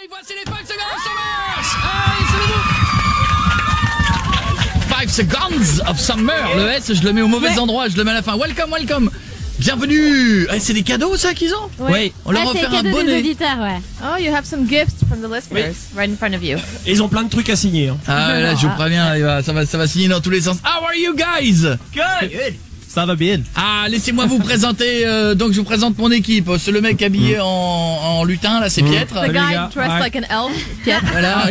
Et voici les 5 seconds of Summer. Allez, 5 seconds of Summer. Le S, je le mets au mauvais endroit, je le mets à la fin. Welcome, welcome. Bienvenue. C'est des cadeaux, ça, qu'ils ont? Oui. On leur a offert un bonnet. Des auditeurs, ouais. Oh, you have some gifts from the listeners right in front of you. Et ils ont plein de trucs à signer. Hein. Ah, là, je vous préviens, ça va signer dans tous les sens. How are you guys? Good. Ça va bien. Ah, laissez-moi vous présenter, donc je vous présente mon équipe. C'est le mec habillé en lutin, là, c'est Pietre. The guy dressed like an elf. Pietre. Voilà,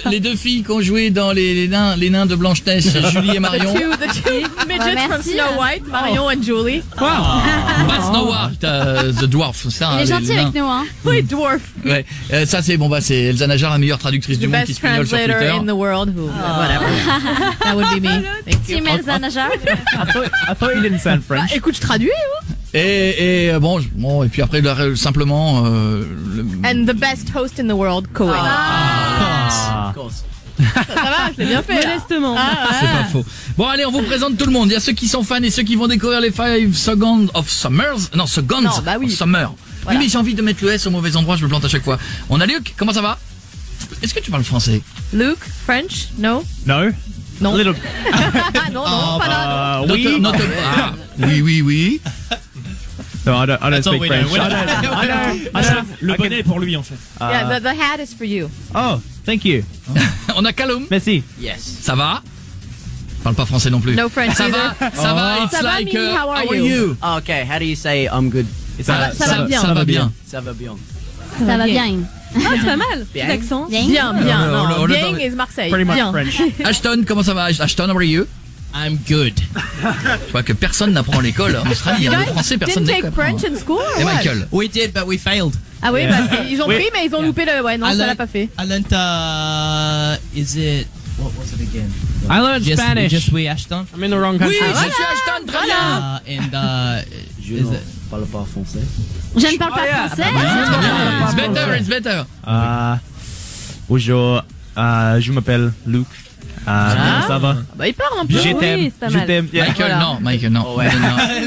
les deux filles qui ont joué dans les nains de Blanche-Neige, Julie et Marion. The two midgets from Snow White, Marion and Julie. Pas Snow White, the dwarf, ça. Il est gentil avec nous, hein. Oui, dwarf. Ouais, ça c'est bon, c'est Elsa Najar, la meilleure traductrice du monde qui Best se pignole sur translator Twitter. in the world. Whatever. That would be me. Thank you. Team Elsa Najar. I thought you didn't sound French. Écoute, je traduis. Et bon, et puis après simplement. And the best host in the world, Koé. Of course. Ça va, je l'ai bien fait. Modestement. C'est pas faux. Bon, allez, on vous présente tout le monde. Il y a ceux qui sont fans et ceux qui vont découvrir les 5 seconds of Summers. Non, seconds Non, bah oui. of Summer. Voilà. Oui, mais j'ai envie de mettre le S au mauvais endroit, je me plante à chaque fois. On a Luc, comment ça va? Est-ce que tu parles français? Luke, French? No? No? Non. A little. Non, pas là. Oui. Oui. No, I don't speak we French. know. I don't. Le bonnet est pour lui en fait. Yeah, the hat is for you. Oh, thank you. On a Callum. Merci. Ça va? Parle pas français non plus. No French Ça either. va, it's Ça va, like, me, how are you? Okay, how do you say I'm good? Ça va bien. Ça va bien. Ça va bien. Ça va bien. Ah, c'est pas mal. Bien. L'accent. Bien. Bien. Non, on bien attend- is Marseille. Pretty much Bien. French. Ashton, comment ça va? Ashton, how are you? I'm good. Je vois que personne n'apprend à l'école en Australie. Le français, personne Didn't n'apprend. take French in school or Et what? Michael. We did, but we failed. Ah oui, Yeah. bah, ils ont pris, mais ils ont loupé le. Ouais, non, ça l'a pas fait. I learned, is it, what was it again? I learned Spanish. Just we Ashton. I'm in the wrong Oui, country. je suis Ashton, très bien. Je Is ne it? parle pas français. Je ne parle pas français. It's better. Bonjour. Je m'appelle Luke. Ça va? Bah, il parle un peu. Je t'aime. Oui, c'est pas Je mal. t'aime. Yeah. Michael, non, Michael, non. Ouais.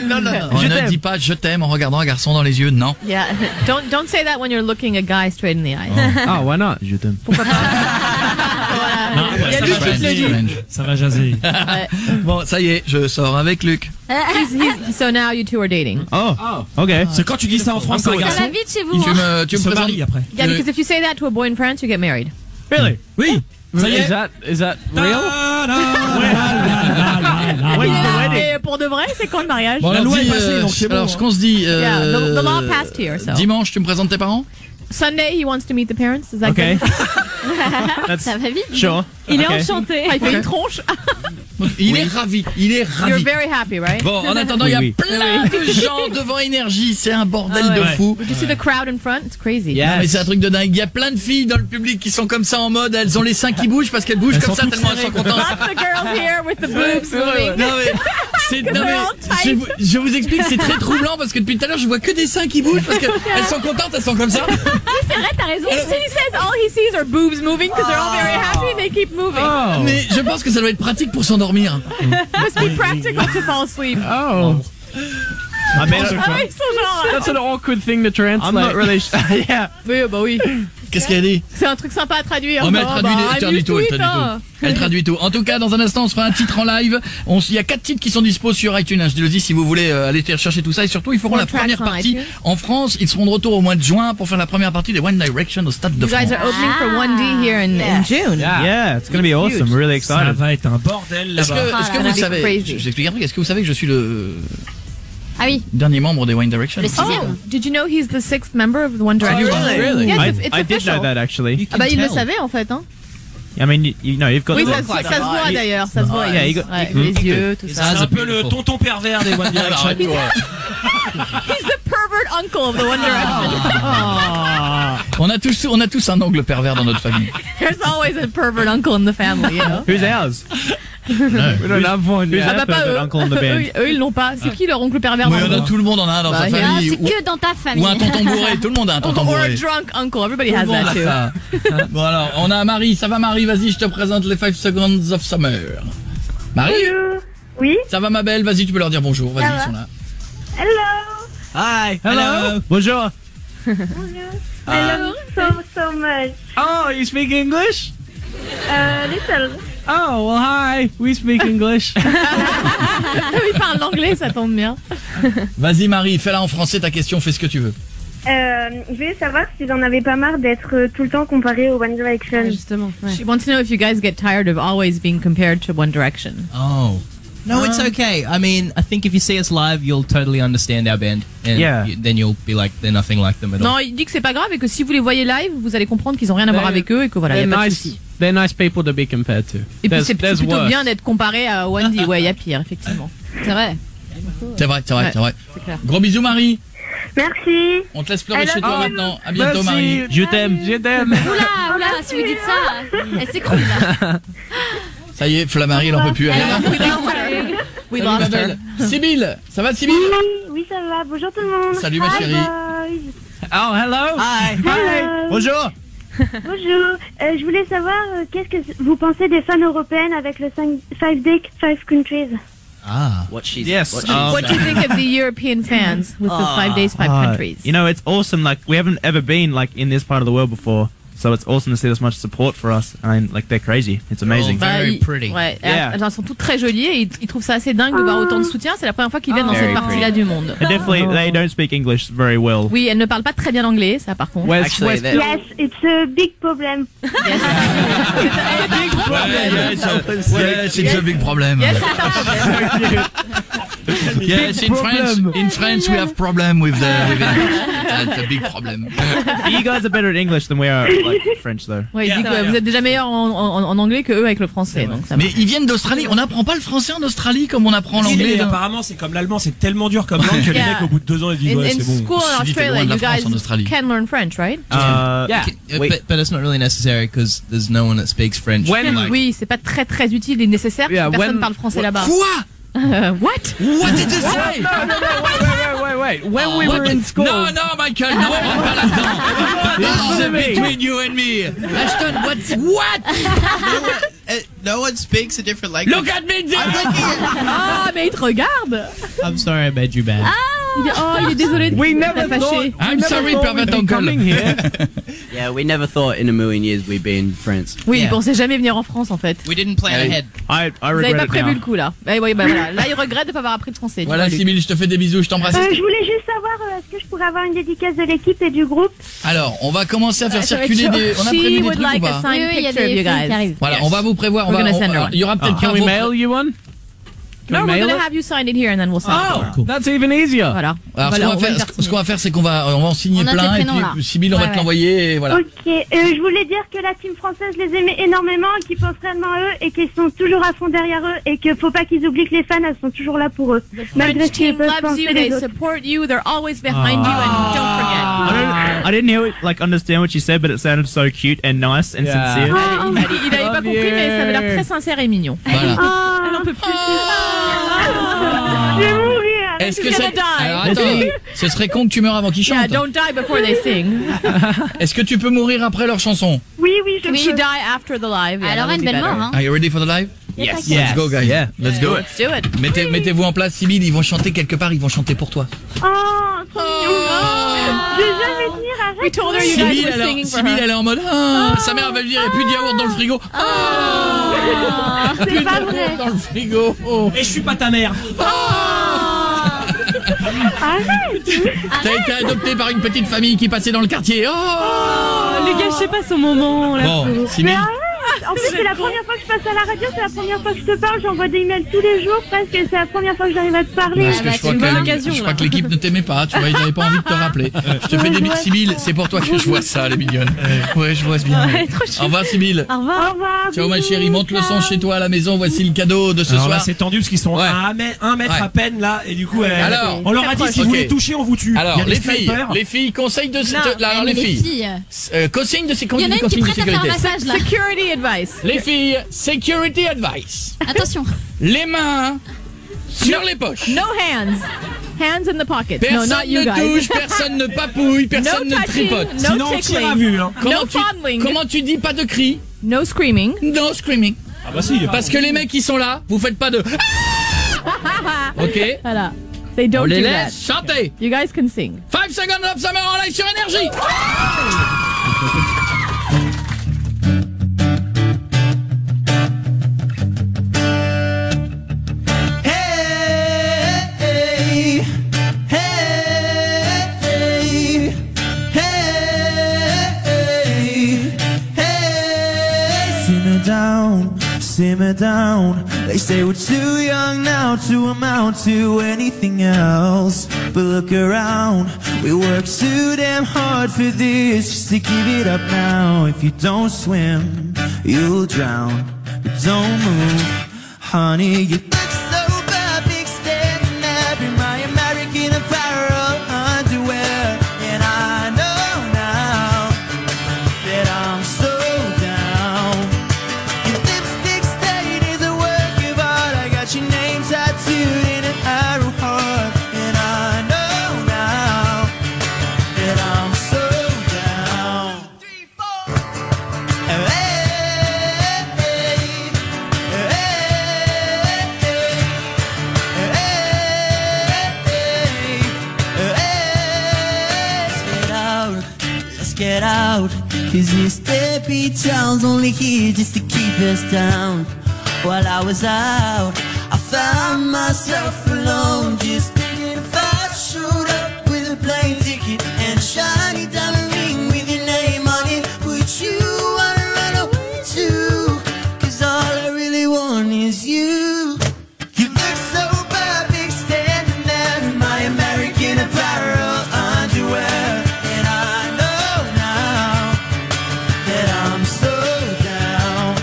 Non. On Je ne t'aime. dit pas je t'aime en regardant un garçon dans les yeux, non. Yeah, don't say that when you're looking a guy straight in the eyes. Ah, why not? Je t'aime. Voilà. Il y a ça lui va qui te le dit. Strange. Ça va jaser. Bon, ça y est, je sors avec Luc. So now you two are dating. Oh, okay. C'est quand tu dis ça en France, un Ça va garçon. vite chez vous. Tu hein. me se présentes. marie après. Yeah, because if you say that to a boy in France, you get married. Really? Oui. Ça y est. Is that real? When's the wedding? Et pour de vrai, c'est quand le mariage? Bon, La alors, loi est dis, passée, donc c'est bon, alors, hein. ce qu'on se dit. Yeah, the law passed here, so. Dimanche, tu me présentes tes parents? Sunday, he wants to meet the parents. Is that Okay. good? That's Ça va vite. sure. Il est Okay. enchanté. Il fait une tronche. Il est ravi. You're very happy, right? Bon, en attendant, il y a Oui. plein de gens devant Énergie. C'est un bordel de ouais. fou. Did you see the crowd in front? It's crazy. Yeah. Non, mais c'est un truc de dingue. Il y a plein de filles dans le public qui sont comme ça en mode, elles ont les seins qui bougent parce qu'elles bougent Elles comme sont ça toutes tellement elles sont contentes. Lots of girls here with the boobs moving. Non mais, non, mais je vous explique, c'est très troublant parce que depuis tout à l'heure je vois que des seins qui bougent parce qu'elles sont contentes, elles sont comme ça. C'est vrai, t'as raison. He says all he sees are boobs moving because they're all very happy and they keep moving. Oh. Mais je pense que ça doit être pratique pour s'endormir. Must be practical to fall asleep. Oh. I mean, Ah oui, ils sont genre. that's an awkward thing to translate. I'm not really sure. Yeah. Oui, bah oui. Qu'est-ce qu'elle dit? C'est un truc sympa à traduire. Oh mais elle traduit, elle traduit tout, elle amuse-toi, traduit hein. tout. Elle traduit tout. En tout cas, dans un instant, on se fera un titre en live. Il y a 4 titres qui sont dispo sur iTunes. Je te le dis si vous voulez aller rechercher tout ça. Et surtout, ils feront la Tracks première on partie iTunes. en France. Ils seront de retour au mois de juin pour faire la première partie des One Direction au Stade de You France. guys are opening for 1D here in June. Yeah, it's gonna be awesome. Really Ça excited. va être un bordel Est-ce là-bas. que Ah, vous là, savez, crazy. j'explique un truc, est-ce que vous savez que je suis le Ah oui. dernier membre des One Direction? Le Oh, 6e. did you know he's the 6th member of One Direction? Really? Yeah, I, it's I did official. know that actually. Ah bah il le savait en fait, hein. I mean, you know, you've got. Oui, the, ça se voit d'ailleurs, ça se voit. Yeah, you got- Ouais, les yeux, tout ça. C'est un peu le tonton pervers des One Direction. He's the pervert uncle of the One Direction. On a tous un ongle pervers dans notre famille. There's always a pervert uncle in the family, you know. Who's ours? We don't have one. Who's Ah our bah pas favorite eux. uncle in the band? Eux, ils l'ont pas. C'est qui leur oncle pervers Oui, dans le tout le monde en a un dans sa Bah, Ah, famille. c'est que dans ta famille. Ou un tonton bourré, tout le monde a un tonton Or a bourré. drunk uncle. Everybody has Tout le monde that a too. ça. Bon alors, on a Marie. Ça va Marie? Vas-y, je te présente les 5 seconds of summer. Marie? Oui. Ça va ma belle? Vas-y, tu peux leur dire bonjour. Vas-y, ils sont là. Hello. Hi. Hello. Bonjour. Hello. so much. Oh, you speak English? Little. Oh, well, hi. We speak English. Il parle l'anglais, ça tombe bien. Vas-y Marie, fais-la en français ta question, fais ce que tu veux. Je voulais savoir si vous en avez pas marre d'être tout le temps comparé au One Direction. Justement. She wants to know if you guys get tired of always being compared to One Direction. Oh. No, it's okay. I mean, I think if you see us live, you'll totally understand our band. And Yeah. then you'll be like, they're nothing like them at all. Non, il dit que c'est pas grave et que si vous les voyez live, vous allez comprendre qu'ils ont rien à voir avec eux et que voilà, y a pas de souci. They're nice people to be compared to. Et puis c'est plutôt worse. bien d'être comparé à One D. Ouais, il y a pire, effectivement. C'est vrai. C'est vrai, c'est vrai, Ouais. c'est vrai. C'est clair. Gros bisous Marie. Merci. On te laisse pleurer I love chez toi you. maintenant. À bientôt Merci. Marie. Je t'aime. Oula, si vous dites ça, elle s'écroule là. Ça y est, Flammarie, elle en peut plus. Elle est là. We Salut, ma lost her. belle. Sibylle, ça va Sibylle? Oui, ça va. Bonjour tout le monde. Salut, ma Hi, chérie. boys. Oh, hello. Hi. Hello. Bonjour. Bonjour. Je voulais savoir qu'est-ce que vous pensez des fans européennes avec le 5 Day 5 Countries. Ah. What she's Yes. what she's What do you think of the European fans with the 5 days, 5 countries? You know, it's awesome. Like, we haven't ever been, like, in this part of the world before. So it's awesome to see this much support for us. I mean, like, they're crazy. It's amazing. Well, very pretty. Ouais, Yeah. elles sont toutes très jolies et ils trouvent ça assez dingue de voir autant de soutien. C'est la première fois qu'ils viennent dans Very cette partie-là du monde. And definitely, they don't speak English very well. Oui, elles ne parlent pas très bien l'anglais, ça par contre. Actually, they're- Yes, it's a big problem. Yes, it's a big problem. Yes, c'est un problème. Yes, in France we have problem with English. That's a big problem. You guys are better at English than we are at, like, French, though. Ouais, il dit que vous êtes déjà meilleurs en anglais que eux avec le français. Donc ça va. Mais ils viennent d'Australie. On n'apprend pas le français en Australie comme on apprend Si, l'anglais. mais là. apparemment, c'est comme l'allemand, c'est tellement dur comme langue que les Yeah. mecs, au bout de 2 ans, ils disent ouais, In c'est bon. school in Ceci dit, t'es Australia, loin de la you France guys en Australie. can learn French, right? Yeah. Wait. But it's not really necessary because there's no one that speaks French. When, like, Oui, c'est pas très très utile et nécessaire parce Yeah, que personne when- parle français là-bas. Quoi? What? What did you say? wait. When we were in school. No, Michael, no, on rentre pas là-dedans. This is between you and me. Ashton, what? No one speaks a different language. Look at me, dear. Ah, mais il te regarde. I'm sorry I made you bad. Il est désolé de We t'être never fâché. thought. I'm sorry, pervert we'd be coming uncle. here. Yeah, we never thought in a million years we'd be in France. Oui, Yeah. il pensait jamais venir en France en fait. We didn't plan Allez. ahead. I Vous avez regret pas it prévu now. le coup là. Bah, oui, bah, voilà. Là, il regrette de pas avoir appris le français. tu Voilà, vois, Luc. Sibylle, je te fais des bisous, je t'embrasse. Je voulais juste savoir, est-ce que je pourrais avoir une dédicace de l'équipe et du groupe? Alors, on va commencer à faire Ça va être circuler chaud. des. On a She prévu des would trucs like ou a pas? signed Oui, il y a picture of des you filles qui guys. arrivent. Voilà, on va vous prévoir. We're gonna send her one. Il y aura peut-être Can pas we vos- mail you one? Can No, we we're mail gonna it? have you sign it here and then we'll sign it. Oh, that's even easier. Voilà. Alors, ce Voilà, qu'on va on va faire, le ce qu'on va faire, c'est qu'on va en signer On note les plein et prénoms, là. puis Sibylle, on va Ouais, te ouais. l'envoyer et voilà. Ok, je voulais dire que la team française les aimait énormément, qu'ils pensent réellement à eux et qu'ils sont toujours à fond derrière eux et qu'il faut pas qu'ils oublient que les fans, elles sont toujours là pour eux. Malgré French ce qu'ils team peuvent loves penser you, les they autres. support you, they're always behind you and don't forget. I didn't hear, like, understand what she said, but it sounded so cute and nice and Yeah. sincere. Il avait pas Love compris, mais ça avait l'air you. très sincère et mignon. Voilà. Elle en peut plus. Je vais mourir. Est-ce que She's c'est. gonna die. Alors attends, ce serait con que tu meurs avant qu'ils Yeah, chantent. don't die before they sing. Est-ce que tu peux mourir après leur chanson? Oui, je We peux. die after the live. Yeah, Alors, that would une be belle better. mort, hein. Are you ready for the live? Yes. Let's go, guys. Yeah. Let's go. Let's do it. Mettez-vous en place, Sibylle, ils vont chanter quelque part, ils vont chanter pour toi. Oh, trop mignon. Je vais jamais venir, We arrête. told her you guys Sibylle, were singing for Sibylle, her. elle est en mode sa mère va lui dire, il n'y a plus de yaourt dans le frigo. C'est pas vrai. Dans le frigo. Oh. Et je suis pas ta mère. Arrête. T'as été adopté par une petite famille qui passait dans le quartier. Oh. Ne gâchez pas ce moment. Bon, Mais Sibylle. arrête. En plus, c'est la première fois que je passe à la radio, c'est la première fois que je te parle. J'envoie des emails tous les jours presque et c'est la première fois que j'arrive à te parler. Parce que je crois je crois que l'équipe ne t'aimait pas, tu vois, ils n'avaient pas envie de te rappeler. Je te fais des bisous, Sibylle, c'est pour toi que je vois ça, les mignonnes. Ouais, je vois bien. Au revoir, Sibylle. Au revoir. Au revoir. Ciao, ma bisous, chérie, monte le son ciao. chez toi à la maison, voici le cadeau de ce Alors là, soir. c'est tendu parce qu'ils sont Ouais. à un mètre Ouais. à peine là, et du coup, Alors, on leur a dit si ok. vous les touchez, on vous tue. Alors, Il y a des les filles, conseil de alors Mais les filles. consigne de Il y en a une qui consigne de prête à faire un sécurité. massage là. Security advice. Les filles, security advice. Attention. Les mains sur les poches. No hands. Hands in the pockets. No, Personne not you ne guys. touche, personne ne papouille, personne No ne touching, tripote. no Sinon, on tire à tickling, vue. Hein. no fondling, Comment tu dis pas de cris? no screaming. No screaming. Ah bah si. Parce que les mecs qui sont là, vous faites pas de OK? Voilà. They On don't les do laisse that. chanter. You guys can sing. 5 seconds of summer en live sur énergie. Simmer down. They say we're too young now to amount to anything else. But look around, we work too damn hard for this. Just to give it up now. If you don't swim, you'll drown. But don't move, honey. You look so bad, big standing there in my American Apparel underwear. And I know now that I'm so down. Your lipstick stain is a work of art. I got your name tattooed in an arrow heart. And I know now that I'm so down. 3, 4. Let's get out, 'cause this deadbeat town's only here just to keep us down. While I was out, I found myself alone, just thinking if I showed up with a plane ticket and a shiny diamond ring with your name on it, would you wanna run away too? 'Cause all I really want is you. You look so bad, big standing there in my American Apparel underwear. And I know now that I'm so down.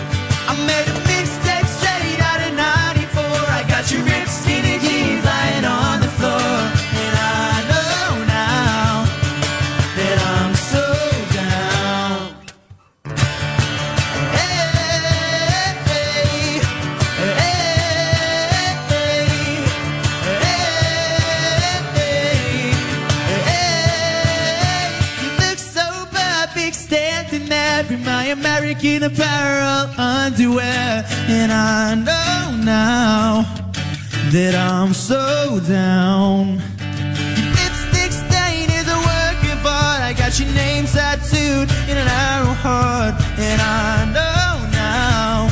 I made a mixtape straight out of 94. I got your ripped skinny jeans lying on the floor. And I know now that I'm so down. Hey, hey, you look so bad, big standing there in my American Apparel underwear. And I know now that I'm so down. Your lipstick stain is a work of art. I got your name tattooed in an arrow heart. And I know now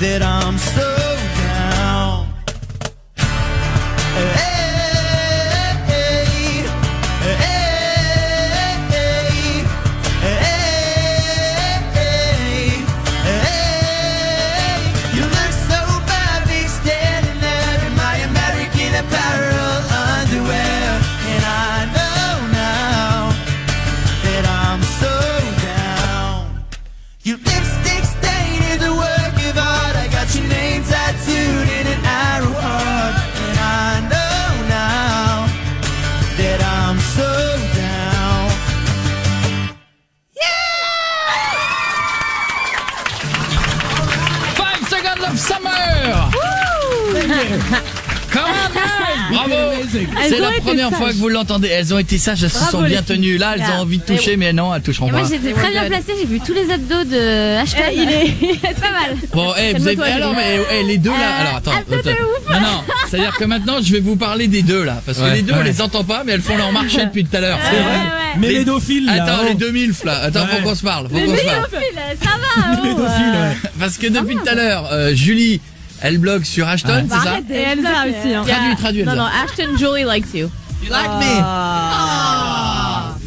that I'm so down. You look so bad, big standing there in my American Apparel underwear. And I know now that I'm so down. Your lipstick stain is a work of art. I got your name tattooed in an arrow heart. And I know now that I'm so down. 5 seconds of summer. Come on, guys. Bravo. C'est la première fois que vous l'entendez. Elles ont été sages, elles se sont bien tenues. Là, elles ont envie de toucher, mais non, elles toucheront Et moi pas. j'étais très bien placée, j'ai vu tous les abdos de Ashton. Il est pas mal. Bon, vous avez alors, mais les deux là. Alors attends. Non, c'est-à-dire que maintenant, je vais vous parler des deux là, parce que les deux, on les entend pas, mais elles font leur marché depuis tout à l'heure. C'est vrai. Mais les dauphines, là. Attends, oh. les 2000 là. Attends, faut qu'on se parle. Ça va. Les dauphines, ouais. Parce que depuis tout à l'heure, Julie, elle blogue sur Ashton, c'est ça? Et Elsa aussi. Hein. Traduis, Elsa. Non, Ashton, Julie likes you. You like me?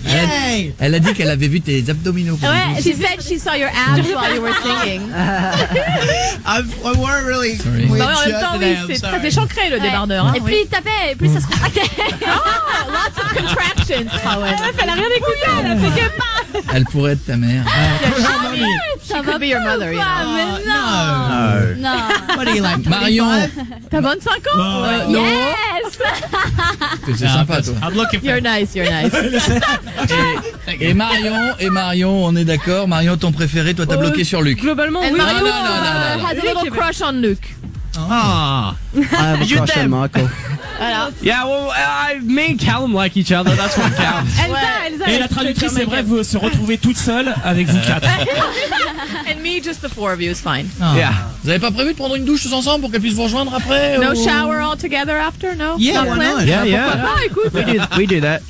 Yay! Elle a dit qu'elle avait vu tes abdominaux. Ouais, she said she saw your abs while you were singing. I weren't really Sorry. weird Bah ouais, en même shirt temps, today, oui, I'm c'est sorry. très échancré le débardeur. Hein, Et plus il tapait, plus ça se contractait. Oh, lots of contractions. Ah ouais. Elle a rien écouté, elle a fait que pas. Elle pourrait être ta mère. Ça Could be your mother, you know. Mais non. Non. What are you like? Marion, T'as 25 ans? non, Yes. c'est sympa toi. I'm looking for. You're nice, you're nice. Et Marion, on est d'accord. Marion, ton préféré, toi t'as bloqué sur Luc. Globalement, Elle oui. m'a Non, Marion, non, non, non, non. has a little crush on Luke. I have a crush on Michael. Voilà. Yeah, well, me and Callum like each other. That's what counts. Elsa, Et la traductrice aimerait vous se retrouver toute seule avec vous quatre. And me, just the four of you is fine. Yeah. Vous avez pas prévu de prendre une douche tous ensemble pour qu'elle puisse vous rejoindre après No ou- shower all together after, no? Yeah, Not why planned? not? Yeah, yeah. Ah, écoute, We do that.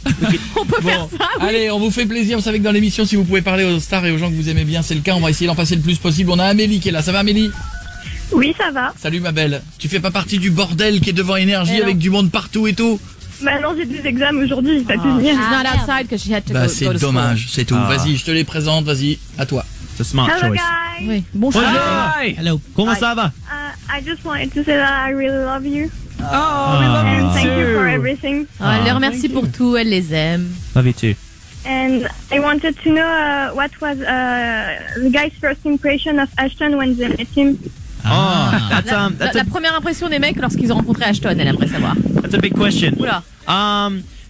on peut faire ça, oui. Allez, on vous fait plaisir. Vous savez que dans l'émission, si vous pouvez parler aux stars et aux gens que vous aimez bien, c'est le cas. On va essayer d'en passer le plus possible. On a Amélie qui est là. Ça va, Amélie? Oui, ça va. Salut, ma belle. Tu fais pas partie du bordel qui est devant Énergie avec du monde partout et tout? Bah non, j'ai des examens aujourd'hui, j'ai pas pu venir. She's not outside because she had to Bah, go c'est to school. dommage. C'est tout. Vas-y, je te les présente. Vas-y, à toi. It's a smart Hello choice. guys. Oui, bonjour. Hi. Hello. Comment ça va? I just wanted to say that I really love you. Oh, we love And you thank you for too. everything. Elle les remercie pour tout, elle les aime. Love you too. And I wanted to know what was the guy's first impression of Ashton when they met him. Oh, that's La première impression des mecs lorsqu'ils ont rencontré Ashton, elle aimerait savoir. that's a big question. Oula.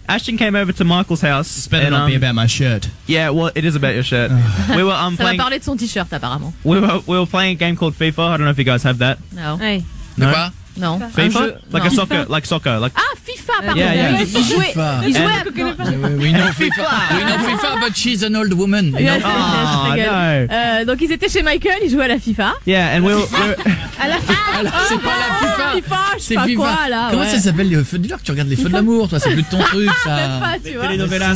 Ashton came over to Michael's house. This better and, not be about my shirt. Yeah, well, it is about your shirt. We were Ça va playing. parler de son t-shirt apparemment. We were playing a game called FIFA. I don't know if you guys have that. Non. De quoi? Non. FIFA? Un jeu- Like non. a soccer. Like Ah, FIFA, pardon. Yeah, yeah. Oui, il jouait FIFA. il jouait And- à... non. We know FIFA. We know FIFA, but she's an old woman. You know? Yes, Ah, je rigole. Donc ils étaient chez Michael, ils jouaient à la FIFA. yeah, and we were À la FIFA. C'est pas la FIFA. FIFA, je sais C'est pas FIFA. quoi là. Comment ouais. ça s'appelle les feux? Dis-leur que tu regardes les feux de l'amour, toi. C'est plus de ton truc, Même ça. pas, tu vois. Telenovelas.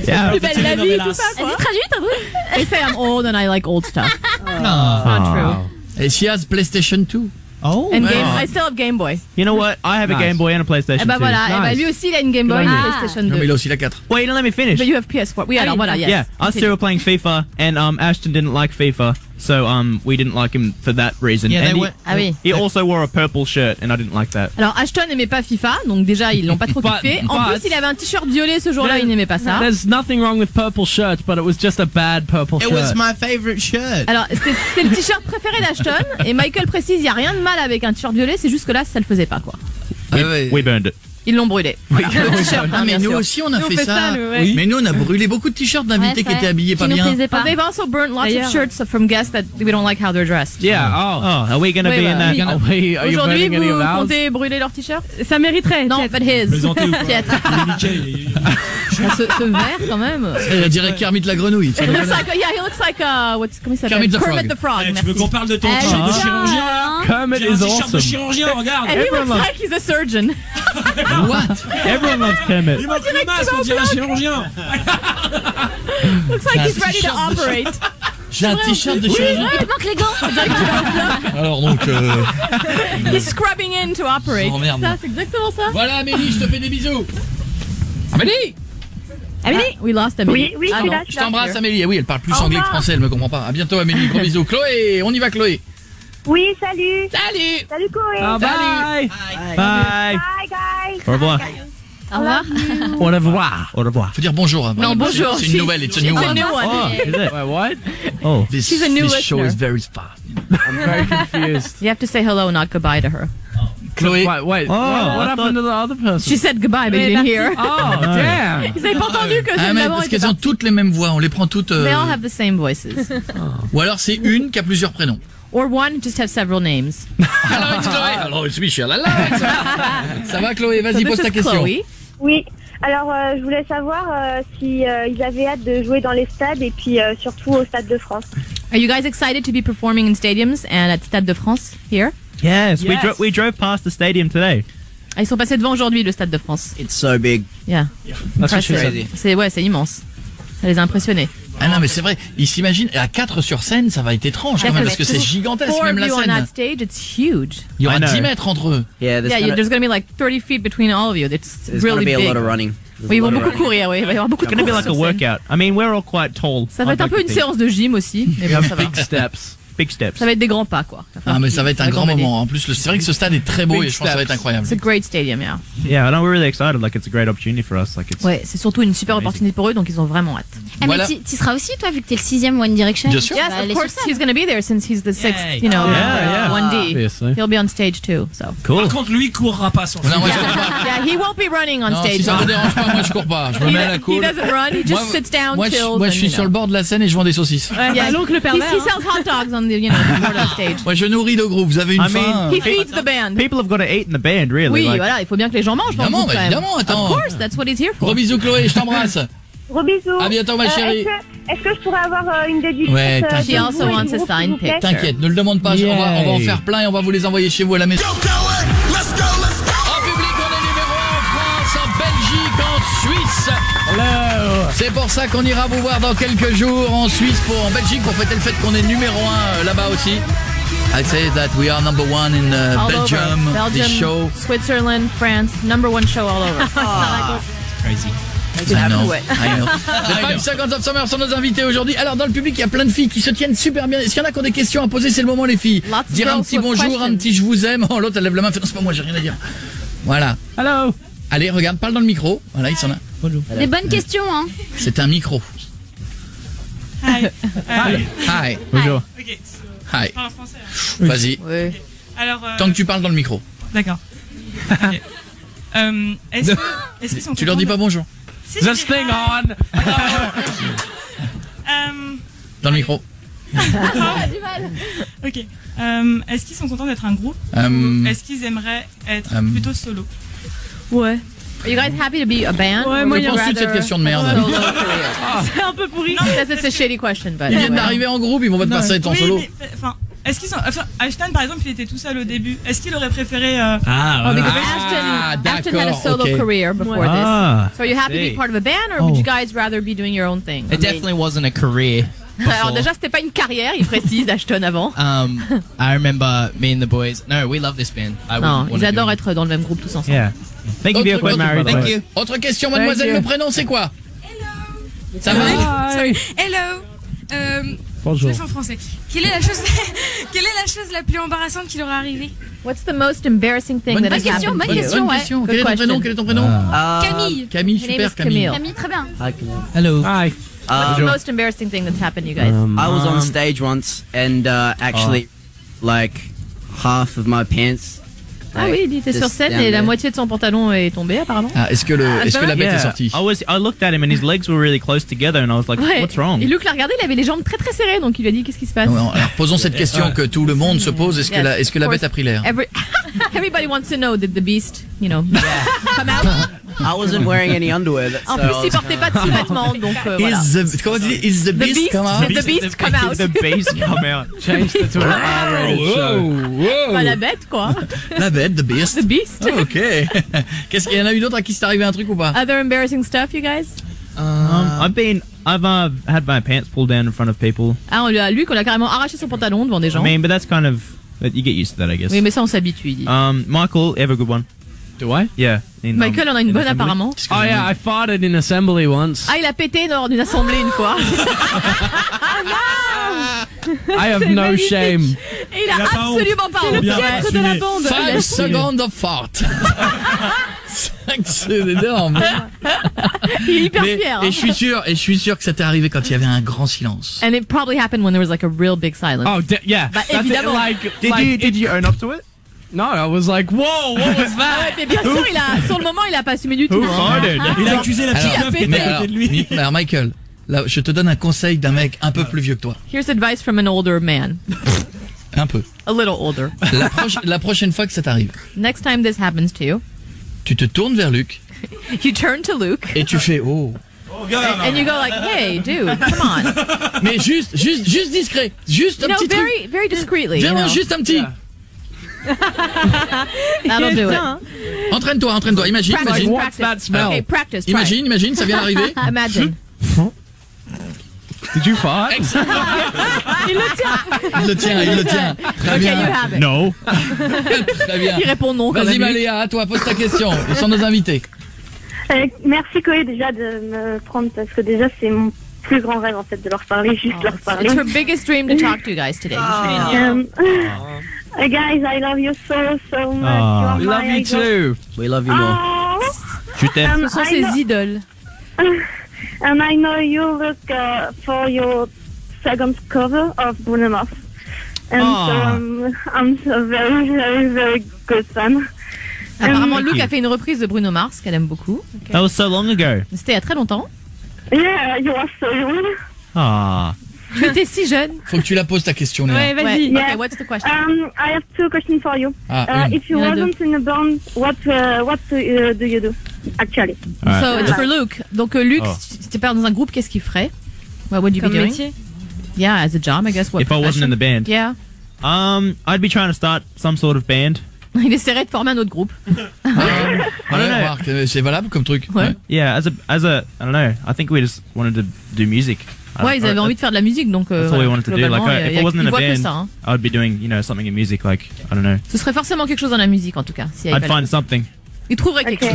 yeah. Plus belle la vie, Telenovelas. tout ça quoi. Vas-y, traduis ton truc. They say I'm old and I like old stuff. No. Not true. Et she has PlayStation 2. Oh. And Ouais. I still have Game Boy. You know what? I have a Nice. Game Boy and a PlayStation Et bah 2. voilà, et bah Nice. lui aussi il a une Game Boy et une Ah. PlayStation Non, mais 2. il a aussi la 4. Wait, let me finish. But you have PS4. Oui, alors voilà, yes. Yeah, us two were playing FIFA, and Ashton didn't like FIFA, so we didn't like him for that reason. Yeah, and they he, were. Ah oui. he also wore a purple shirt, and I didn't like that. Alors Ashton n'aimait pas FIFA, donc déjà ils l'ont pas trop kiffé. En but- plus il avait un t-shirt violet ce jour-là, il n'aimait pas ça. There's nothing wrong with purple shirts, but it was just a bad purple It shirt. was my favorite shirt. Alors c'était le t-shirt préféré d'Ashton et Michael précise il y a rien de mal avec un t-shirt violet, c'est juste que là ça le faisait pas quoi. We burned it. Ils l'ont brûlé. Le t-shirt, Ah, hein, mais bien nous sûr. aussi, on a Nous, fait fait ça. ça, nous, ouais. Mais nous, on a brûlé beaucoup de t-shirts d'invités qui étaient habillés pas bien. But they've also burnt lots of D'ailleurs. shirts from guests that we don't like how they're dressed. Yeah. Oh, are we gonna Oui, be in bah, that? oui. Are you Aujourd'hui, burning any vous of ours? comptez brûler leur t-shirt? Ça mériterait. Non, but his. Plaisantez ou quoi? Piètre. Il est nickel, il est- Ce vert quand même. On dirait Kermit la grenouille. He looks like, yeah, he looks like, comment il s'appelle? Kermit the Frog. Kermit the Frog, Eh, tu veux merci. qu'on parle de ton t-shirt de chirurgien là? Kermit J'ai un is t-shirt de awesome. chirurgien, regarde. And he looks like he's a surgeon. What? Everyone loves Kermit. Il manque le masque, on dirait un chirurgien. Looks like he's ready to t-shirt de operate. J'ai un t-shirt de chirurgien. Il te manque les gants. Alors donc, He's scrubbing in to operate. Oh, merde. Ça, c'est exactement ça. voilà Amélie, je te fais des bisous. Amélie, Amélie? We lost Amélie. Oui, oui, je suis non. là. je t'embrasse Amélie. Ah oui, elle parle plus Au anglais que revoir. français, elle me comprend pas. À bientôt Amélie, gros bisous. Chloé, on y va Chloé. Oui, salut. Salut. Salut Chloé. Oh, bye. Bye. Bye guys. Au revoir. Au revoir. Au revoir. Au revoir. Faut dire bonjour. Hein, Non, bonjour. C'est une nouvelle, it's a new It's a one. new one. Oh, is it? Wait, what? Oh. This, She's a new this show listener. is very fast. I'm very confused. You have to say hello, not goodbye to her. Chloé, Wait. Oh, what I happened to the other person? She said goodbye, but you didn't hear. Oh, damn. Ils avaient pas entendu que ah, celle mais d'avant parce était qu'elles ont partie. toutes les mêmes voix, on les prend toutes. They all have the same voices. Ou alors c'est une qui a plusieurs prénoms. Or one just has several names. Hello, it's Chloé. Hello, it's Michel. Hello, ça va Chloé, vas-y, So pose this ta is question. Chloe. Oui. Alors, je voulais savoir si ils avaient hâte de jouer dans les stades et puis surtout au Stade de France. Are you guys excited to be performing in stadiums and at Stade de France here? Yes, Yes. we drove past the stadium today. Ah, ils sont passés devant aujourd'hui le Stade de France. It's so big. Yeah. That's what she said. Crazy. C'est immense. Ça les a impressionnés. Ah non, mais c'est vrai, ils s'imaginent, à 4 sur scène, ça va être étrange quand même, parce que c'est gigantesque, Four même of la you on scène. that stage, it's huge. Il y aura I know. 10 mètres entre eux. Yeah, there's, Yeah, there's gonna be like 30 feet between all of you. It's there's gonna really be a big. lot of running. Oui, ils vont beaucoup courir, oui. Il va y avoir beaucoup de It's gonna be courses like a sur scène. workout. I mean, we're all quite tall. Ça va être un peu une I'd like to séance de gym aussi, mais bon, ça va. Big steps. Big steps. Ça va être des grands pas, quoi. Ah, mais ça va être un grand m'aider. moment. En plus, c'est vrai que ce stade est très beau Big et je pense que ça va être steps. incroyable. It's a great stadium, yeah. Yeah, no, we're really excited. Like, it's a great opportunity for us. Like, it's. Ouais, c'est surtout une super opportunité pour eux, donc ils ont vraiment hâte. Ah, Voilà. mais tu seras aussi, toi, vu que t'es le 6e One Direction. Bien sûr. Yes, Bah, of aller course sur scène. he's gonna be there since he's the sixth, Yay. you know, Yeah, 1D. Obviously. He'll be on stage too, so. Cool. Par contre, lui courra pas son Non, moi, je cours pas. Yeah, he won't be running on Non, stage. si ça vous dérange pas, moi je cours pas. Je me mets à la He cool. doesn't run, he just Moi, sits down, moi, chills. moi, je and, suis you sur le know. bord de la scène et je vends des saucisses. Yeah, l'oncle pervers, he sells hot dogs on the, you know, before the stage. Moi, je nourris le groupe. Vous avez une I faim? mean, He feeds the band. people have got to eat in the band, really. Oui, like, voilà, il faut bien que les gens mangent dans le Évidemment, groupe, quand même. évidemment, attends. Of course, that's what he's here for. Gros bisous, Chloé, je t'embrasse. Gros bisous. À bientôt, ma chérie. Est-ce que je pourrais avoir une dédicace Ouais, de t'inquiète. She also vous et wants du a groupe, signed s'il vous plaît? picture. T'inquiète, ne le demande pas. On va en faire plein et on va vous les envoyer chez vous à la maison. En public, on est numéro 1 en France, en Belgique, en Suisse. C'est pour ça qu'on ira vous voir dans quelques jours en Suisse, en Belgique, pour fêter le fait qu'on est numéro 1 là-bas aussi. I say that we are number 1 in All Belgium, over. this show. Switzerland, France, #1 show all over. Crazy. I know. Les 5 Seconds of Summer sont nos invités aujourd'hui. Alors dans le public, il y a plein de filles qui se tiennent super bien. Est-ce qu'il y en a qui ont des questions à poser? C'est le moment, les filles. Lots of Dire un girls petit with bonjour, questions. un petit je vous aime. Oh, l'autre elle lève la main, fait non, c'est pas moi, j'ai rien à dire. Voilà. Hello. Allez, regarde, parle dans le micro. Voilà, il s'en a. Bonjour. Des bonnes questions, hein. C'est un micro. Hi. Hi. Bonjour. Ok, Hi. je parle en français. Vas-y. Oui. Alors, Tant que tu parles dans le micro. D'accord. Ok. Est-ce qu'ils sont Tu leur dis pas bonjour. Si, This je dis- thing on. Dans le micro. Ok. Est-ce qu'ils sont contents d'être un groupe Euh, ou est-ce qu'ils aimeraient être plutôt solo? Ouais. Are you guys happy to be a band? Ouais, or moi, would you Pense-tu de cette rather question de merde? solo career? C'est un peu pourri. Because it's a shitty question, but Ils viennent anyway. d'arriver en groupe, ils vont pas te passer ton Oui, solo. mais, enfin, est-ce qu'ils sont. Enfin, Ashton, par exemple, il était tout seul au début. Est-ce qu'il aurait préféré. Ah, Oh, voilà. because Ah, Ashton had a d'accord, solo ok. career before Ah, this. So are you happy to see. be part of a band, or would you guys rather be doing your own thing? It definitely wasn't a career. Alors déjà, c'était pas une carrière, il précise Ashton avant. I remember me and the boys. No, we love this band. I Non, wouldn't ils wanna adorent do être dans le même groupe tous ensemble. yeah. Thank you for Autre- being married. Thank by the way. you. Autre question, mademoiselle, you. le prénom c'est quoi? Ça va? Sorry. Hello. Je vais faire en français. Quelle est la chose, quelle est la chose la plus embarrassante qui leur est arrivée? What's the most embarrassing thing Bonne that has question, happened to bonne you? question. Bonne ouais. question. Good Quel est ton question. prénom? Quel est ton prénom? Camille. Camille, Her name super is Camille. Camille. Camille, très bien. Hello. Hi. What's the most embarrassing thing that's happened to you guys? I was on stage once and actually, like, half of my pants. Ah oui, il était sur just scène down et la there. moitié de son pantalon est tombée apparemment. Ah, est-ce que la bête est sortie? I looked at him and his legs were really close together and I was like, Ouais. what's wrong? Et Luc l'a regardé, il avait les jambes très très serrées, donc il lui a dit qu'est-ce qui se passe. Non, alors posons cette question que tout le monde se pose. Est-ce que la bête a pris l'air? Everybody wants to know, did the beast, you know, come out? I wasn't wearing any underwear. En plus, il portait pas de sous-vêtements, donc voilà. Comment tu dis? Is the beast come out? Did the beast come out? The beast come out. Changed it to an R-rated show. Pas la bête, quoi. La bête, the beast. The beast. Oh, ok. Qu'est-ce qu'il y en a eu d'autres à qui c'est arrivé un truc ou pas? Other embarrassing stuff, you guys? I've had my pants pulled down in front of people. Ah, Luc, on a carrément arraché son pantalon devant des gens. I mean, but that's kind of, you get used to that, I guess. Oui, mais ça, on s'habitue, il dit. Michael, you have a good one. Do I? Yeah. Michael en a une bonne apparemment. Oh yeah, I farted in assembly once. Ah, il a pété lors d'une assemblée une fois. I have no shame. Et il a absolument pas honte. le piètre de la bande. 5 seconds of fart. 5, c'est énorme. Il est hyper fier. Et je suis sûr que ça t'est arrivé quand il y avait un grand silence. And it probably happened when there was like a real big silence. Oh yeah. Bah, That's it, évidemment. did you own up to it? No, I was like, whoa, what was Ah ouais, that? mais bien sûr, sur le moment, il a pas assumé du tout. hein. Il a accusé la petite meuf qui était à côté de lui. Alors Michael, là, je te donne un conseil d'un mec un peu plus vieux que toi. Here's advice from an older man. Un peu. A little older. La prochaine fois que ça t'arrive, Next time this happens to you, tu te tournes vers Luc you turn to Luke et tu fais oh. and you go like, hey, dude, come on. Mais juste discret. Juste un You know, petit truc. very discreetly. you Vraiment know. juste un petit. That'll do it. Entraîne-toi. Imagine. Practice, What's that smell? Okay, practice. Try. Imagine, ça vient d'arriver. Imagine. Did you fart? Il le tient. Il le tient. Très Okay, bien. you have it. No. Très bien. Il répond non. quand Vas-y même, Luc. Maléa, à toi, pose ta question. Ils sont nos invités. Merci Chloé déjà de me prendre parce que déjà c'est mon plus grand rêve en fait de leur parler, juste leur parler. It's her biggest dream to talk to you guys today. Guys, I love you so much. Aw. We love you too. We love you more. Je t'aime. Ce sont ses idoles. And I know you look for your second cover of Bruno Mars. And so I'm so very good fan. Apparemment, Thank Luc you. a fait une reprise de Bruno Mars qu'elle aime beaucoup. That was so long ago. C'était il y a très longtemps. Yeah, you are so young. Ah. Tu étais si jeune. Faut que tu la poses ta question, Léa. Ouais, vas-y. Yeah. Okay, what's the question? I have two questions for you. If you wasn't in a band, what do you do, actually? So it's for Luke. Donc Luke, si t'étais pas dans un groupe, qu'est-ce qu'il ferait? What would you be doing? métier. Yeah, as a job, I guess. What If I wasn't in the band. Yeah. I'd be trying to start some sort of band. Il essaierait de former un autre groupe. Ouais, remarque, c'est valable comme truc. Ouais. Yeah, as a I don't know. I think we just wanted to do music. Ouais, ils avaient envie de faire de la musique, donc That's all we wanted to do. Like, globalement, if I wasn't in a ils voient que band, ça, hein. I would be doing, something in music. Like, I don't know. Ce serait forcément quelque chose dans la musique, en tout cas. Si I'd find something. il trouverait quelque chose.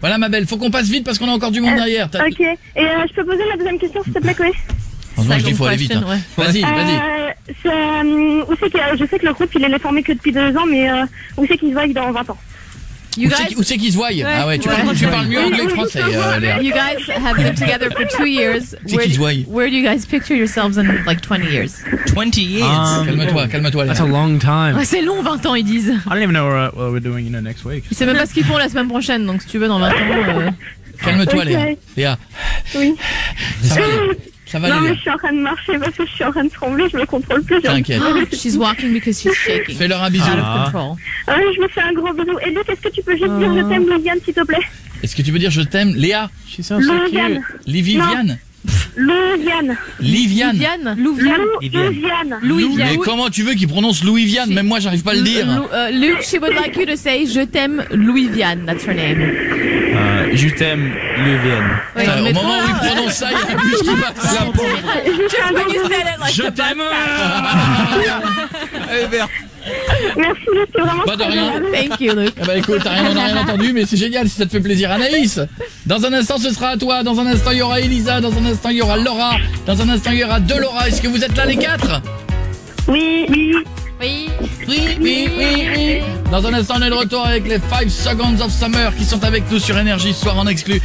Voilà, ma belle, faut qu'on passe vite parce qu'on a encore du monde derrière. Ok. Et je peux poser la deuxième question, s'il te plaît, Chloé? Heureusement, je dis, faut aller vite. Hein. Vas-y. Où c'est que je sais que le groupe il est formé que depuis 2 ans, mais où c'est qu'il se voit dans 20 ans? Où c'est qu'ils se voient? Ah ouais, tu parles mieux anglais que français, Léa. You guys have lived together for 2 years. Where do you guys picture yourselves in like 20 years? 20 years? Calme-toi, Léa. That's a long time. Ouais, c'est long, 20 ans, ils disent. I don't even know what we're doing, next week. Ils savent même pas ce qu'ils font la semaine prochaine, donc si tu veux, dans 20 ans. Calme-toi, Léa. Oui. Ça va, non, Léa. mais je suis en train de marcher parce que je suis en train de trembler, je me contrôle plus. T'inquiète. She's walking because she's shaking. Fais-leur un bisou. Out of control. Je me fais un gros bisou. Et Luc, est-ce que tu peux juste dire je t'aime, Louviane, s'il te plaît? Est-ce que tu peux dire je t'aime, Léa? Louviane. Liviane? Louviane. Mais comment tu veux qu'il prononce Louis-Viane? Même moi, j'arrive pas à le dire. Luke, she would like you to say je t'aime Louis-Viane. That's her name. Je t'aime, Louviane. Au moment où il prononce ça, il y a un bus qui passe. Just when you said it like Je t'aime. Merci Luc, c'est vraiment Pas de rien. Thank you, Luke. Bah écoute, on n'a rien entendu, mais c'est génial si ça te fait plaisir. Anaïs, dans un instant ce sera à toi, dans un instant il y aura Elisa, dans un instant il y aura Laura, dans un instant il y aura Laura. Est-ce que vous êtes là les 4? Oui. Dans un instant on est de retour avec les 5 Seconds of Summer qui sont avec nous sur Énergie ce soir en exclu. 20h,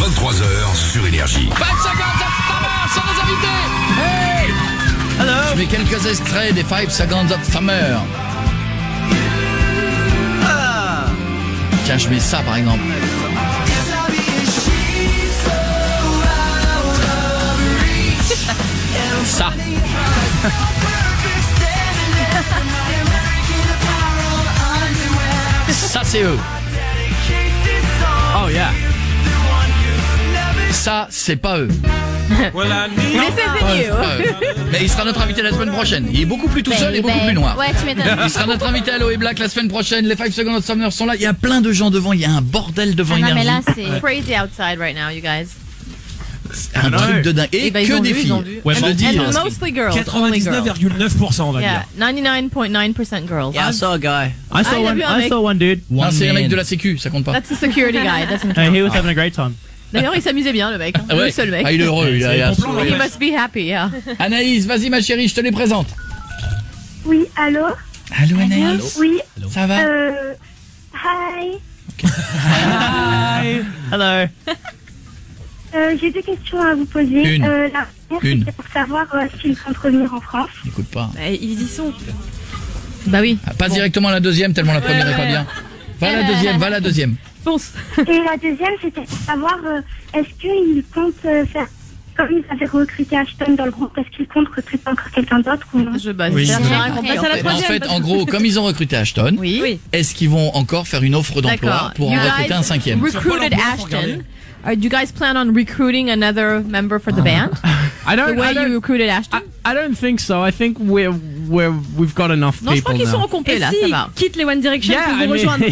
23h sur Énergie. 5 Seconds of Summer sont nos invités. Hey! Hello. Je mets quelques extraits des 5 Seconds of Summer. Tiens, je mets ça par exemple. Ça. Ça c'est eux. Oh yeah. Ça c'est pas eux. Mais il sera notre invité la semaine prochaine. Il est beaucoup plus tout seul et beaucoup plus noir. Ouais, tu m'étonnes. Il sera notre invité à Loé Black la semaine prochaine. Les 5 Seconds of Summer sont là. Il y a plein de gens devant. Il y a un bordel devant non, Énergie. mais là, c'est crazy outside right now, you guys. Un truc de dingue. Et que des filles. Ouais, je le dis. And mostly girls. 99,9% on va dire. 99.9% girls. Yeah, I saw a guy. I saw one dude. Non, c'est le mec de la sécu, ça compte pas. That's the security guy. Doesn't Hey, count. he was having a great time. D'ailleurs, il s'amusait bien, le mec. Ah ouais. Le seul mec. Ah, il est heureux. Il a un sourire. He must be happy, yeah. Anaïs, vas-y ma chérie, je te les présente. Oui, allô? Allô Anaïs. Oui. Ça va? Hi. Hi. Hello. J'ai 2 questions à vous poser. Une. La première, c'était pour savoir s'ils comptent revenir en France. Écoute pas. Ils y sont. Bah oui. Pas directement la deuxième, tellement la première est pas bien. Va la deuxième. Fonce. Et la deuxième, c'était pour savoir est-ce qu'ils comptent faire comme ils avaient recruté Ashton dans le groupe, est-ce qu'ils comptent recruter encore quelqu'un d'autre ou non? En fait, en gros, comme ils ont recruté Ashton, est-ce qu'ils vont encore faire une offre d'emploi pour en recruter un 5e? Recruited Ashton. Do you guys plan on recruiting another member for the band? The way you recruited Ashton? I don't think so. I think we've got enough people. Non, je crois qu'ils sont au complet là, ça va. Quitte les One Direction pour vous rejoindre.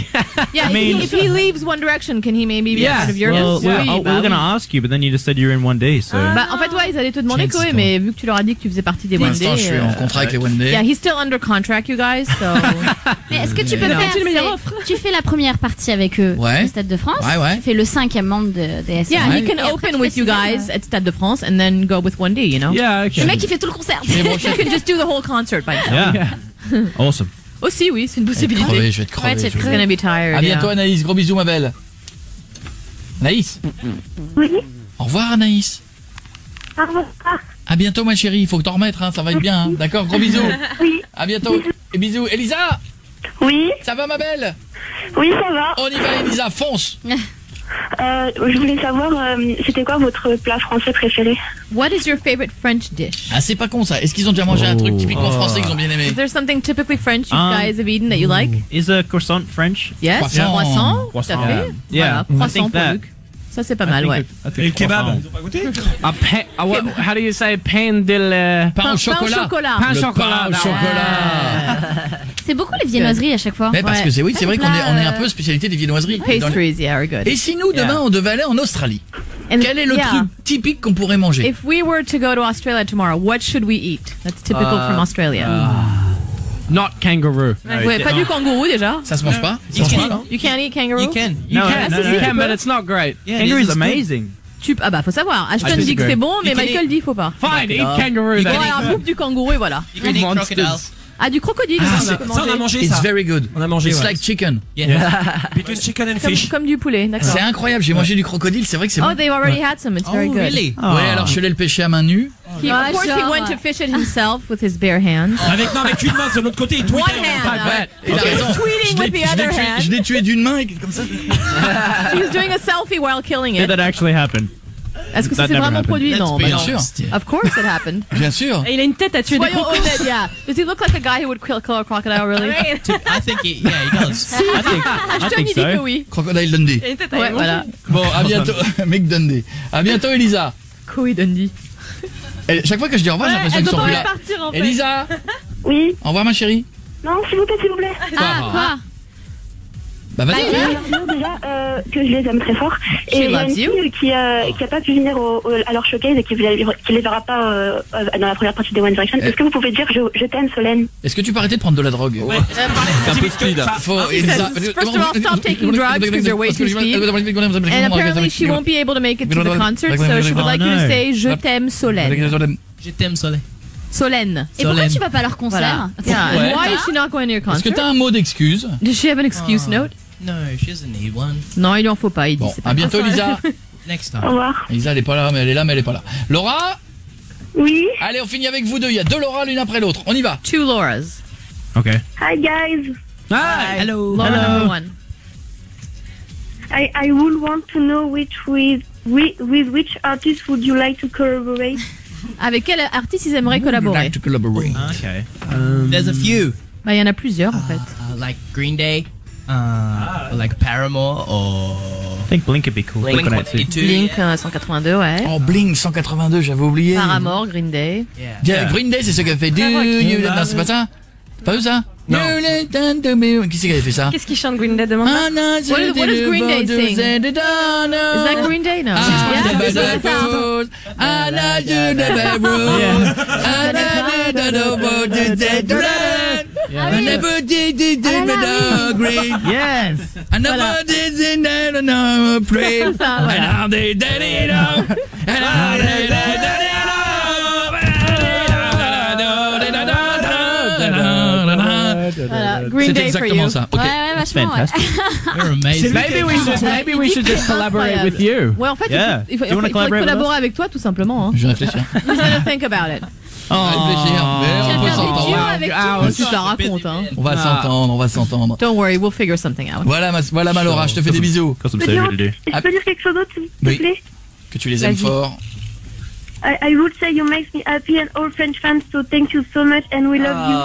Yeah, if he leaves One Direction, can he maybe be a part of your Well, band? we were going to ask you, but then you just said you're in 1D, so... Bah, en fait, ouais, ils allaient te demander, Chloé, mais vu que tu leur as dit que tu faisais partie des One Day. Je suis en contrat avec les One Day. Yeah, he's still under contract, you guys, so... Mais est-ce que tu peux faire... Tu fais la première partie avec eux au Stade de France. Tu fais le 5e membre des SM. Yeah, he can open with you guys at Stade de France and then go with One Day, you know? Yeah, okay. Le mec, il fait tout le concert. You can just do the whole concert by himself. Yeah. Awesome. Aussi, oui, c'est une possibilité. Je vais te crever. He's gonna be tired. À bientôt Anaïs, gros bisous ma belle. Anaïs. Oui. Au revoir Anaïs. Au revoir. À bientôt ma chérie, il faut que t'en remettes, hein, ça va être bien. Hein. D'accord, gros bisous. Oui. À bientôt. Et bisous. Elisa. Oui. Ça va ma belle? Oui, ça va. On y va Elisa, fonce. Je voulais savoir, c'était quoi votre plat français préféré? What is your favorite French dish? Ah, c'est pas con ça. Est-ce qu'ils ont déjà mangé un truc typiquement français qu'ils ont bien aimé? Is there something typically French you guys have eaten that you like? Is a croissant French? Yes, croissant. Tout à fait. Yeah, voilà, croissant pour Luc. Ça c'est pas mal, ouais. Et le kebab, ils ont pas goûté? How do you say pain de pain au chocolat? Pain au chocolat. C'est beaucoup les viennoiseries à chaque fois. Mais parce que c'est vrai qu'on est un peu spécialité des viennoiseries. Pastries, yeah, very good. Et si nous demain on devait aller en Australie? Quel est le truc typique qu'on pourrait manger? If we were to go to Australia tomorrow, what should we eat? That's typical from Australia. Not kangaroo. Ouais, pas du kangourou déjà. Ça se mange pas? You can't eat kangaroo? You can. You can, but it's not great. Kangaroo is amazing. Ah bah faut savoir. Ashton dit que c'est bon, mais Michael dit faut pas. Fine, eat kangaroo. Bon alors bouffe du kangourou et voilà. You can eat crocodile. Ah, du crocodile. Ça, on a mangé ça. It's very good. On a mangé. It's like chicken. Between chicken and fish. Comme du poulet, d'accord. C'est incroyable. J'ai mangé du crocodile. C'est vrai que c'est bon. Oh, they've already had some. It's very good. Really? Ouais, alors je l'ai le pêché à main nue. Of course, he went to fish it himself with his bare hands. Avec une main de l'autre côté. Il tweetait. One hand. Il a raison. Tweeting with the other hand. Je l'ai tué d'une main et comme ça. He was doing a selfie while killing it. Did that actually happen? Est-ce que ça s'est vraiment produit? Non, bien sûr. Of course it happened. Bien sûr. Et il a une tête à tuer des crocodiles. Yeah. Does he look like a guy who would kill a crocodile, really? I think he does. Ashton, il dit que oui. Crocodile Dundee. Ouais, voilà. Bon, à bientôt. Mick Dundee. À bientôt, Elisa. Couille Dundee. Chaque fois que je dis au revoir, j'ai l'impression qu'ils sont plus là. Partir, en fait. Elisa. Oui. Au revoir, ma chérie. Non, s'il vous plaît. Quoi? Bah vas-y. Déjà que je les aime très fort. Et il y a une fille qui a pas pu venir à leur showcase et qui les verra pas dans la première partie des One Direction. Est-ce que vous pouvez dire je t'aime, Solène? Est-ce que tu peux arrêter de prendre de la drogue? Ouais. C'est un peu speed. First of all, stop taking drugs because you're way too speed. And apparently she won't be able to make it to the concert, so she would like you to say je t'aime, Solène. Je t'aime, Solène. Solène. Et pourquoi tu vas pas à leur concert? Why is she not going to your concert? Est-ce que t'as un mot d'excuse? Does she have an excuse note? No, she doesn't need one. Non, il lui en faut pas, il dit. Bon, à bientôt, Lisa. Next time. Au revoir. Lisa, elle est pas là, mais elle est là, mais elle est pas là. Laura? Oui. Allez, on finit avec vous deux. Il y a deux Laura l'une après l'autre. On y va. Two Lauras. Okay. Hi, guys. Hi. Hello. Laura number one. I would want to know with which artist would you like to collaborate? Avec quel artiste ils aimeraient collaborer? Like to collaborate. Okay. There's a few. Bah, il y en a plusieurs, en fait. Like Green Day. Or like Paramore or I think Blink would be cool. Blink 182. Blink 182, ouais. Oh, Blink 182, j'avais oublié. Paramore, Green Day. Yeah. Green Day, c'est ce qui a fait Do You... Non, c'est pas ça? C'est pas eux, ça? Non. Qui c'est qui avait fait ça? Qu'est-ce qui chante Green Day demain? What does Green Day sing? Is that Green Day? No. I never did green. Yes. I never did no pray. And now they did it all. And now they did it all. Voilà, Green Day for you. Ça. Okay. Ouais, vachement. You're amazing. Maybe we should just collaborate with you. Ouais, en fait, Yeah. il faudrait collaborer avec toi, tout simplement. Hein. Je vais réfléchir. He's gonna think about it. Réfléchir. Mais on peut s'entendre. Avec toi, tu te la racontes. Hein. On va s'entendre. Don't worry, we'll figure something out. Voilà ma Laura, je te fais des bisous. Je peux dire quelque chose d'autre, s'il te plaît? Que tu les aimes fort. I would say you make me happy and all French fans, so thank you so much and we love you.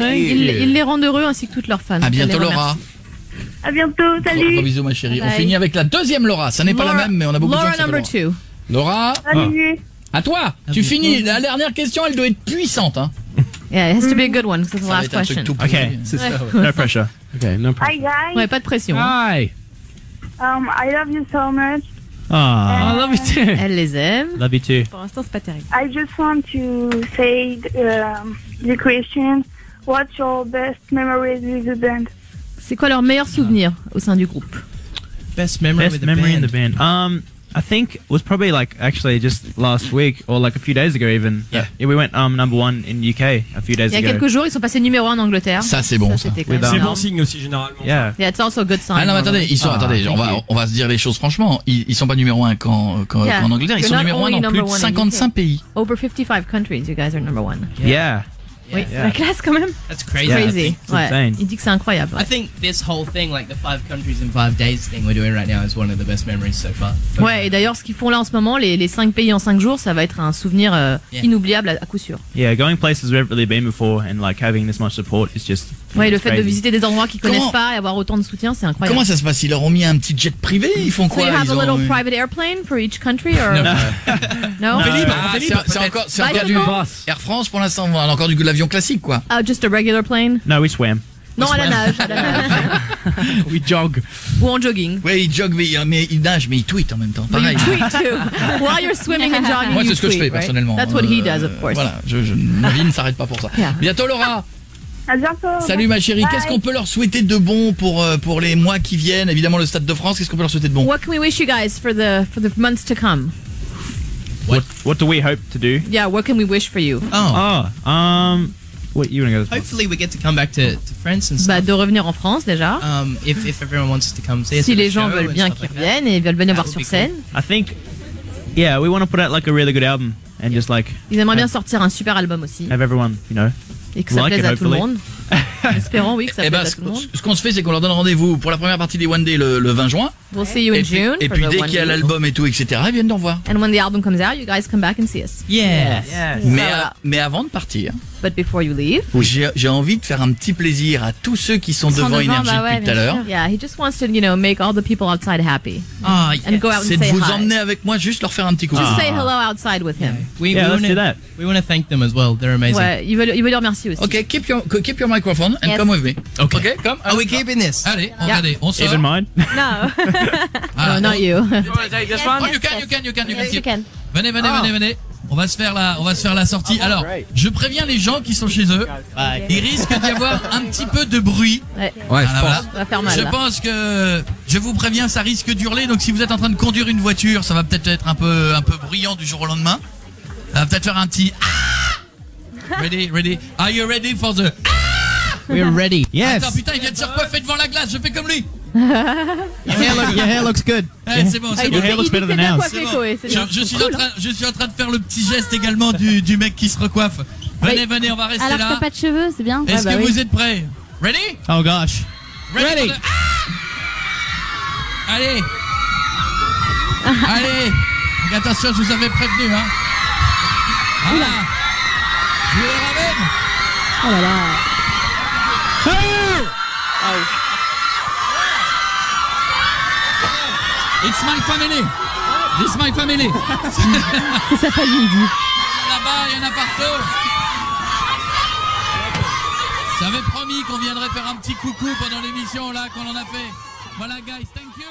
Il les rend heureux ainsi que toutes leurs fans. À bientôt Laura. À bientôt, salut. Gros bisous ma chérie. Bye. On finit avec la deuxième Laura. Ça n'est pas la même, mais on a beaucoup de gens qui Laura s'appellent number 2. Laura. Salut. À toi. Tu finis. La dernière question, elle doit être puissante, hein. Yeah, it has to be a good one. It's the last question. Okay. No pressure. Okay, no pressure. Hi guys. Ouais, pas de pression. Hi. I love you so much. I love you too. Elle les aime. Love you too. Pour l'instant, c'est pas terrible. I just want to say the question. What's your best memories with the band? C'est quoi leur meilleur souvenir au sein du groupe? Best memory in the band. I think it was probably like actually just last week or like a few days ago even. Yeah, we went number one in UK a few days ago. Il y a quelques jours, ils sont passés numéro 1 en Angleterre. Ça c'est bon ça. C'est bon signe aussi généralement. Yeah. Yeah, it's also a good sign. Ah non, mais attendez, ils sont attendez, on va se dire les choses franchement, ils sont pas numéro 1 qu'en Angleterre, ils sont numéro 1 dans plus de 55 pays. Over 55 countries, you guys are number 1. Yeah. Oui, c'est la classe quand même. That's crazy. Crazy. Ouais. Il dit que c'est incroyable. I think this whole thing, like the 5 countries in 5 days thing we're doing right now, is one of the best memories so far. Ouais, et d'ailleurs, ce qu'ils font là en ce moment, les 5 pays en 5 jours, ça va être un souvenir inoubliable à coup sûr. Yeah, going places we haven't really been before and like having this much support is just. Ouais, le fait de visiter des endroits qu'ils connaissent pas et avoir autant de soutien, c'est incroyable. Comment ça se passe? Ils leur ont mis un petit jet privé? Ils font quoi? So you have a little private airplane for each country or no? C'est encore du Air France pour l'instant, on a encore de l'avion classique quoi. Just a regular plane? No, we swam. Non, à la nage. We jog. Ou en jogging. Oui, il jogue, mais il nage, mais il tweet en même temps. Pareil. You tweet too. While you're swimming and jogging, moi, c'est ce que je fais personnellement. That's what he does, of course. Voilà, ma vie ne s'arrête pas pour ça. Yeah. Bientôt, Laura. À bientôt. Salut ma chérie. Qu'est-ce qu'on peut leur souhaiter de bon pour les mois qui viennent? Évidemment, le Stade de France. Qu'est-ce qu'on peut leur souhaiter de bon? What can we wish you guys for the months to come? What do we hope to do? Yeah, what can we wish for you? What you want to go? Hopefully we get to come back to France and stuff. De revenir en France déjà. If everyone wants to come see us. Si les gens veulent bien qu'ils reviennent et veulent venir voir sur scène. I think, yeah, we want to put out like a really good album and just like. Ils aimeraient bien sortir un super album aussi. Have everyone, you know. Et que ça plaise à tout le monde. Espérons, oui, que ça plaise à tout le monde. Ce qu'on se fait, c'est qu'on leur donne rendez-vous pour la première partie des One Day le 20 juin. We'll see you in June. Et puis dès qu'il y a l'album et tout, etc., ils viennent nous revoir. And when the album comes out, you guys come back and see us. Yeah. Mais avant de partir, but before you leave, j'ai envie de faire un petit plaisir à tous ceux qui sont devant Énergie depuis tout à l'heure. Yeah, he just wants to, make all the people outside happy. And go out and say hi. C'est de vous emmener avec moi, juste leur faire un petit coucou. Just say hello outside with him. Let's do that. We want to thank them as well. They're amazing. Ouais, il veut les remercier aussi. Okay, keep your microphone and come with me. Okay, come. Are we keeping this? Allez, regardez, on sort. Even mine? No. No, not you. You want to take this one? Oh, you can. Venez. On va se faire la sortie. Alors, je préviens les gens qui sont chez eux. Il risque d'y avoir un petit peu de bruit. Ouais, voilà. Ça va faire mal. Je pense que je vous préviens, ça risque d'hurler. Donc, si vous êtes en train de conduire une voiture, ça va peut-être être un peu bruyant du jour au lendemain. Ça va peut-être faire un petit. Ready? Are you ready for the? We're ready. Yes. Attends, putain, il vient de se recoiffer devant la glace. Je fais comme lui. Your hair looks good. C'est bon. Your hair looks better than ours. Je suis en train de faire le petit geste également du mec qui se recoiffe. Venez, on va rester alors là. Alors que t'as pas de cheveux, c'est bien. Est-ce que vous êtes prêts? Ready? Oh gosh. Ready. Allez. Attention, je vous avais prévenu, hein. Voilà. Je vous les ramène. Oh là là. It's my family. This my family. C'est sa famille, il dit. Là-bas, il y en a partout. J'avais promis qu'on viendrait faire un petit coucou pendant l'émission là qu'on en a fait. Voilà, guys, thank you.